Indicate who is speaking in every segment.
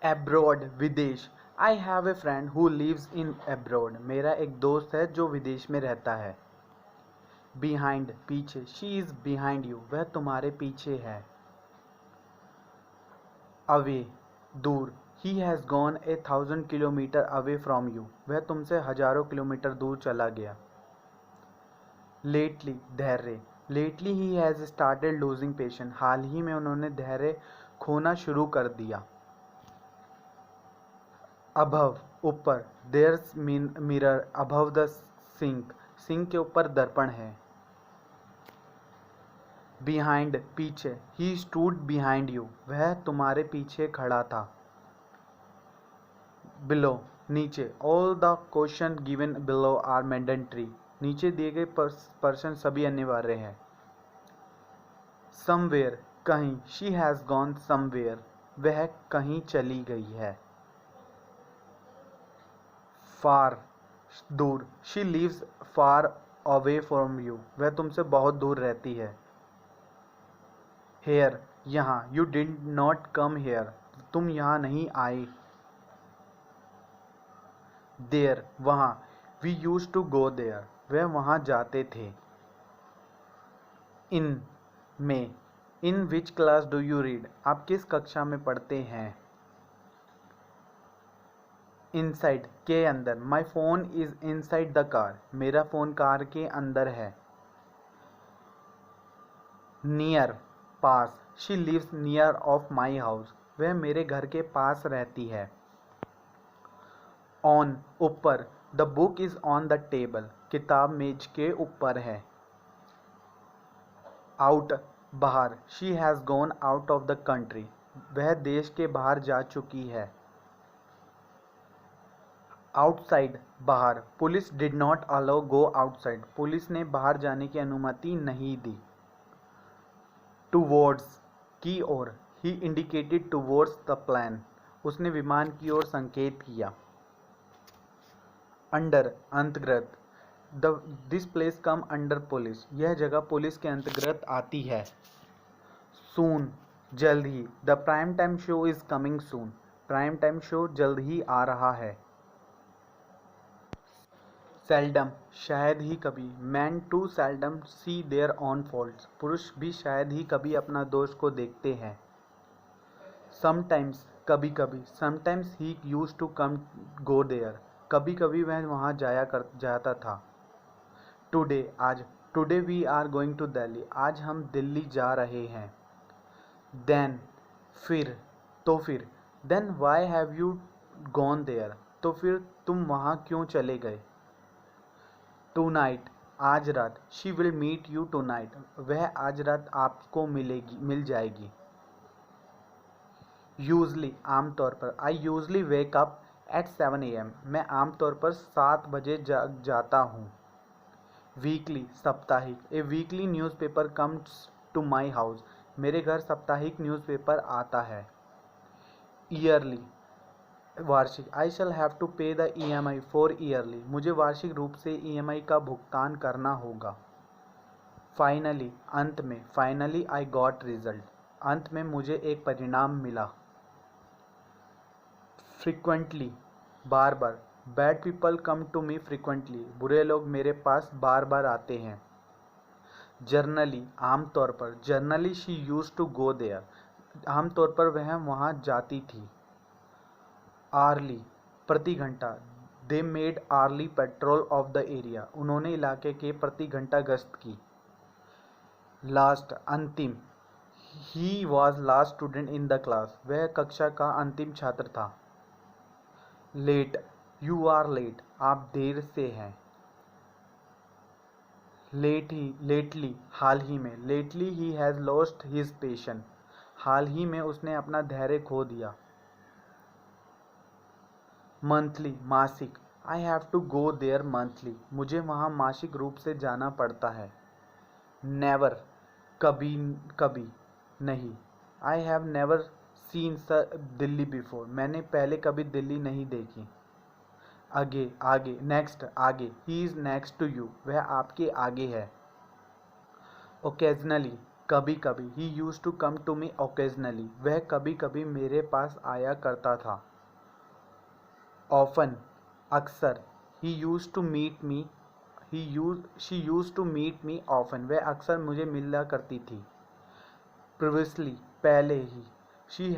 Speaker 1: Abroad विदेश। I have a friend who lives in abroad. मेरा एक दोस्त है जो विदेश में रहता है। बिहाइंड पीछे। She is behind you. वह तुम्हारे पीछे है। अवे दूर। He has gone 1,000 kilometre away from you. वह तुमसे हजारों किलोमीटर दूर चला गया। लेटली धैर्य। Lately he has started losing patience. हाल ही में उन्होंने धैर्य खोना शुरू कर दिया। अभव ऊपर। There's mirror above the sink. Sink के ऊपर दर्पण है। बिहाइंड पीछे। He stood behind you. वह तुम्हारे पीछे खड़ा था। बिलो नीचे। All the question given below are mandatory. नीचे दिए गए प्रश्न सभी अनिवार्य हैं। समवेयर कहीं। She has gone somewhere. वह कहीं चली गई है। फार दूर। She lives far away from you. वह तुमसे बहुत दूर रहती है। हेयर यहाँ। You did not come here. तुम यहाँ नहीं आए। देयर वहाँ। We use to go there. वह वहाँ जाते थे। इन में। In which class do you read. आप किस कक्षा में पढ़ते हैं। इनसाइड के अंदर। My phone is inside the car. मेरा फ़ोन कार के अंदर है। नियर पास। She lives near of my house. वह मेरे घर के पास रहती है। ऑन ऊपर। The book is on the table. किताब मेज के ऊपर है। आउट बाहर। She has gone out of the country. वह देश के बाहर जा चुकी है। आउटसाइड बाहर। Police did not allow go outside. Police ने बाहर जाने की अनुमति नहीं दी। टूवर्ड्स की ओर। He indicated towards the plane. उसने विमान की ओर संकेत किया। अंडर अंतर्गत। This place come under police. यह जगह पुलिस के अंतर्गत आती है। सून जल्द ही। The prime time show is coming soon. Prime time show जल्द ही आ रहा है। सेल्डम शायद ही कभी। Men too seldom see their own faults. पुरुष भी शायद ही कभी अपना दोष को देखते हैं। समटाइम्स कभी कभी। Sometimes he use to come go there. कभी कभी वह वहाँ जाता था। टुडे आज। Today we are going to Delhi. आज हम दिल्ली जा रहे हैं। देन फिर। तो फिर। Then why have you gone there. तो फिर तुम वहाँ क्यों चले गए। टू नाइट आज रात। She will meet you tonight. वह आज रात आपको मिल जाएगी। यूजली आमतौर पर। I usually wake up at 7 AM। मैं आमतौर पर 7 बजे जाता हूँ। वीकली साप्ताहिक। A weekly newspaper comes to my house. मेरे घर साप्ताहिक न्यूज़पेपर आता है। ईयरली वार्षिक। I shall have to pay the EMI for yearly. मुझे वार्षिक रूप से EMI का भुगतान करना होगा। फाइनली अंत में। Finally I got result. अंत में मुझे एक परिणाम मिला। फ्रिक्वेंटली बार बार। Bad people come to me frequently. बुरे लोग मेरे पास बार बार आते हैं। जर्नली आमतौर पर। Generally she use to go there. आमतौर पर वह वहाँ जाती थी। आर्ली प्रति घंटा। They made hourly patrol of the area. उन्होंने इलाके के प्रति घंटा गश्त की। लास्ट अंतिम। He was last student in the class. वह कक्षा का अंतिम छात्र था। Late you are late. आप देर से हैं। लेटली हाल ही में। Lately he has lost his patience. हाल ही में उसने अपना धैर्य खो दिया। मंथली मासिक। I have to go there monthly. मुझे वहाँ मासिक रूप से जाना पड़ता है। नेवर कभी कभी नहीं। I have never seen Delhi before. मैंने पहले कभी दिल्ली नहीं देखी। आगे आगे। नेक्स्ट आगे। He is next to you. वह आपके आगे है। ओकेजनली कभी कभी, he use to come to me occasionally, वह कभी कभी मेरे पास आया करता था। ऑफन, अक्सर, he use to meet me, she use to meet me often, वह अक्सर मुझे मिला करती थी। प्रीवियसली, पहले ही, she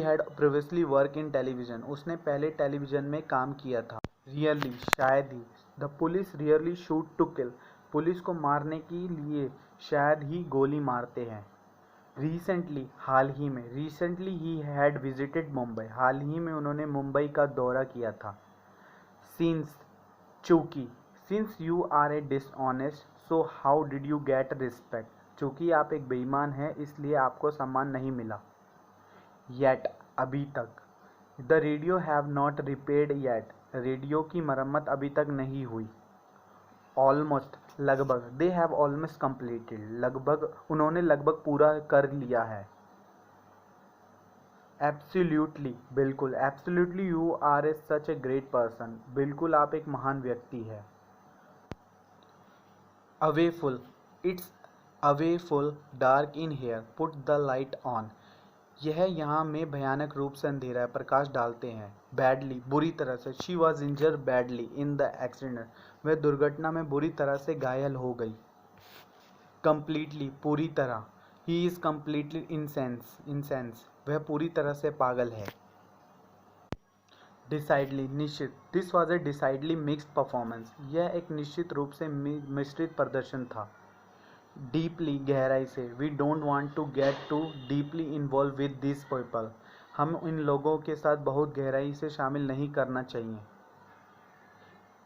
Speaker 1: had previously work in television, उसने पहले टेलीविजन में काम किया था। रियरली, शायद ही, the police rarely shoot to kill, पुलिस को मारने के लिए शायद ही गोली मारते हैं। रिसेंटली, हाल ही में, recently he had visited Mumbai, हाल ही में उन्होंने मुंबई का दौरा किया था। सिंस, चूंकि, since you are a dishonest so how did you get respect, चूंकि आप एक बेईमान हैं इसलिए आपको सम्मान नहीं मिला। येट, अभी तक। The radio have not repaired yet, radio की मरम्मत अभी तक नहीं हुई। ऑलमोस्ट, लगभग। दे हैव ऑलमोस्ट कंप्लीटेड, लगभग, उन्होंने लगभग पूरा कर लिया है। एब्सोल्युटली, बिल्कुल। Absolutely you are a such a great person, बिल्कुल आप एक महान व्यक्ति है। Awful, it's awful dark in here, put the light on, यह यहाँ में भयानक रूप से अंधेरा है, प्रकाश डालते हैं। बैडली, बुरी तरह से। She was injured badly in the accident, वह दुर्घटना में बुरी तरह से घायल हो गई। कंप्लीटली, पूरी तरह। ही इज़ कम्प्लीटली इंसेंस, वह पूरी तरह से पागल है। डिसाइडली, निश्चित। This was a decidedly mixed performance, यह एक निश्चित रूप से मिश्रित प्रदर्शन था। डीपली, गहराई से। We don't want to get to deeply involve with this people, हम इन लोगों के साथ बहुत गहराई से शामिल नहीं करना चाहिए।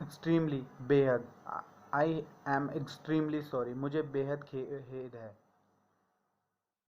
Speaker 1: एक्सट्रीमली, बेहद। आई एम एक्सट्रीमली सॉरी, मुझे बेहद खेद है।